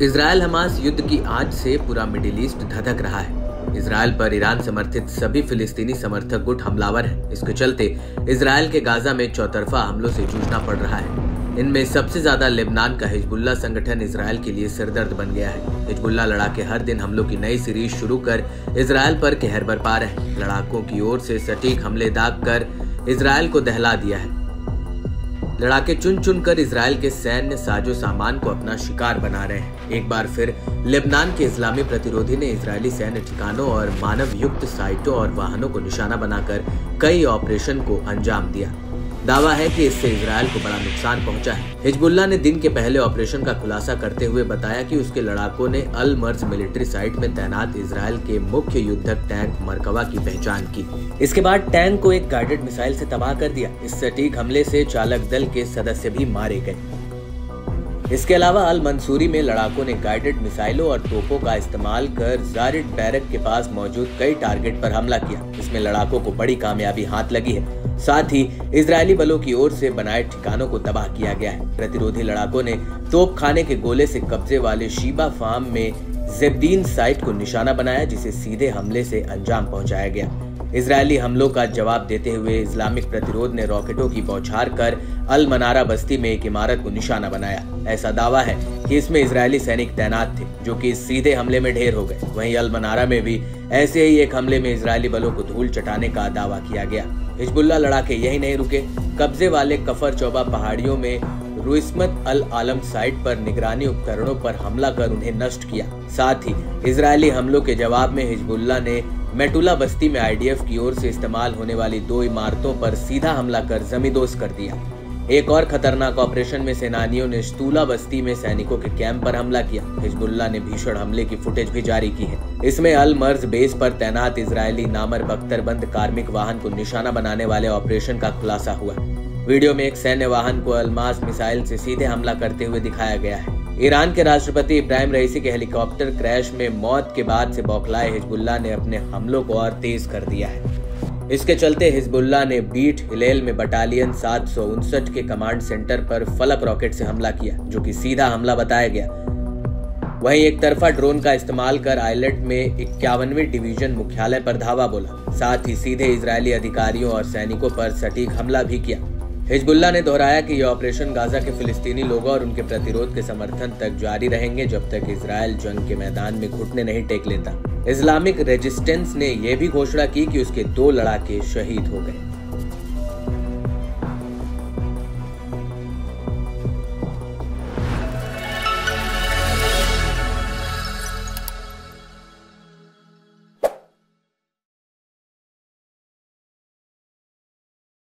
Israel Hamas युद्ध की आंच से पूरा मिडिल ईस्ट धधक रहा है। इजरायल पर ईरान समर्थित सभी फिलिस्तीनी समर्थक गुट हमलावर हैं। इसके चलते इजरायल के गाजा में चौतरफा हमलों से जूझना पड़ रहा है। इनमें सबसे ज्यादा लेबनान का हिजबुल्लाह संगठन इजरायल के लिए सिरदर्द बन गया है। हिजबुल्लाह लड़ाके हर दिन हमलों की नई सीरीज शुरू कर इजरायल पर कहर बरपा रहे हैं। लड़ाकों की ओर से सटीक हमले दाग कर इजरायल को दहला दिया है। लड़ाके चुन चुन कर इजरायल के सैन्य साजो सामान को अपना शिकार बना रहे हैं। एक बार फिर लेबनान के इस्लामी प्रतिरोधी ने इजरायली सैन्य ठिकानों और मानव युक्त साइटों और वाहनों को निशाना बनाकर कई ऑपरेशन को अंजाम दिया। दावा है कि इससे इजरायल को बड़ा नुकसान पहुंचा है। हिजबुल्लाह ने दिन के पहले ऑपरेशन का खुलासा करते हुए बताया कि उसके लड़ाकों ने अल मर्ज मिलिट्री साइट में तैनात इजरायल के मुख्य युद्धक टैंक मरकवा की पहचान की। इसके बाद टैंक को एक गाइडेड मिसाइल से तबाह कर दिया। इस सटीक हमले से चालक दल के सदस्य भी मारे गए। इसके अलावा अल मंसूरी में लड़ाकों ने गाइडेड मिसाइलों और तोपों का इस्तेमाल कर जारिड बैरक के पास मौजूद कई टारगेट पर हमला किया। इसमें लड़ाकों को बड़ी कामयाबी हाथ लगी है। साथ ही इजरायली बलों की ओर से बनाए ठिकानों को तबाह किया गया है। प्रतिरोधी लड़ाकों ने तोपखाने के गोले से कब्जे वाले शीबा फार्म में जेब्दीन साइट को निशाना बनाया, जिसे सीधे हमले से अंजाम पहुंचाया गया। इजरायली हमलों का जवाब देते हुए इस्लामिक प्रतिरोध ने रॉकेटों की बौछार कर अल मनारा बस्ती में एक इमारत को निशाना बनाया। ऐसा दावा है कि इसमें इजरायली सैनिक तैनात थे, जो कि इस सीधे हमले में ढेर हो गए। वहीं अल मनारा में भी ऐसे ही एक हमले में इजरायली बलों को धूल चटाने का दावा किया गया। हिजबुल्लाह लड़ाके यही नहीं रुके। कब्जे वाले कफर चौबा पहाड़ियों में रुइस्मत अल आलम साइट पर निगरानी उपकरणों पर हमला कर उन्हें नष्ट किया। साथ ही इजरायली हमलों के जवाब में हिजबुल्लाह ने मेटुला बस्ती में आईडीएफ की ओर से इस्तेमाल होने वाली 2 इमारतों पर सीधा हमला कर जमींदोज कर दिया। एक और खतरनाक ऑपरेशन में सेनानियों ने शतूला बस्ती में सैनिकों के कैंप पर हमला किया। हिजबुल्लाह ने भीषण हमले की फुटेज भी जारी की है। इसमें अल मर्ज बेस पर तैनात इजरायली नामर बख्तरबंद कार्मिक वाहन को निशाना बनाने वाले ऑपरेशन का खुलासा हुआ। वीडियो में एक सैन्य वाहन को अलमास मिसाइल से सीधे हमला करते हुए दिखाया गया है। ईरान के राष्ट्रपति इब्राहिम रईसी के हेलीकॉप्टर क्रैश में मौत के बाद से बौखलाए हिजबुल्लाह ने अपने हमलों को और तेज कर दिया है। इसके चलते हिजबुल्लाह ने बीट हिलेल में बटालियन 759 के कमांड सेंटर पर फलक रॉकेट से हमला किया, जो कि सीधा हमला बताया गया। वहीं एक तरफा ड्रोन का इस्तेमाल कर आइलेट में 51वीं डिवीजन मुख्यालय पर धावा बोला। साथ ही सीधे इजरायली अधिकारियों और सैनिकों पर सटीक हमला भी किया। हिजबुल्लाह ने दोहराया कि यह ऑपरेशन गाजा के फिलिस्तीनी लोगों और उनके प्रतिरोध के समर्थन तक जारी रहेंगे, जब तक इजरायल जंग के मैदान में घुटने नहीं टेक लेता। इस्लामिक रेजिस्टेंस ने यह भी घोषणा की कि उसके 2 लड़ाके शहीद हो गए।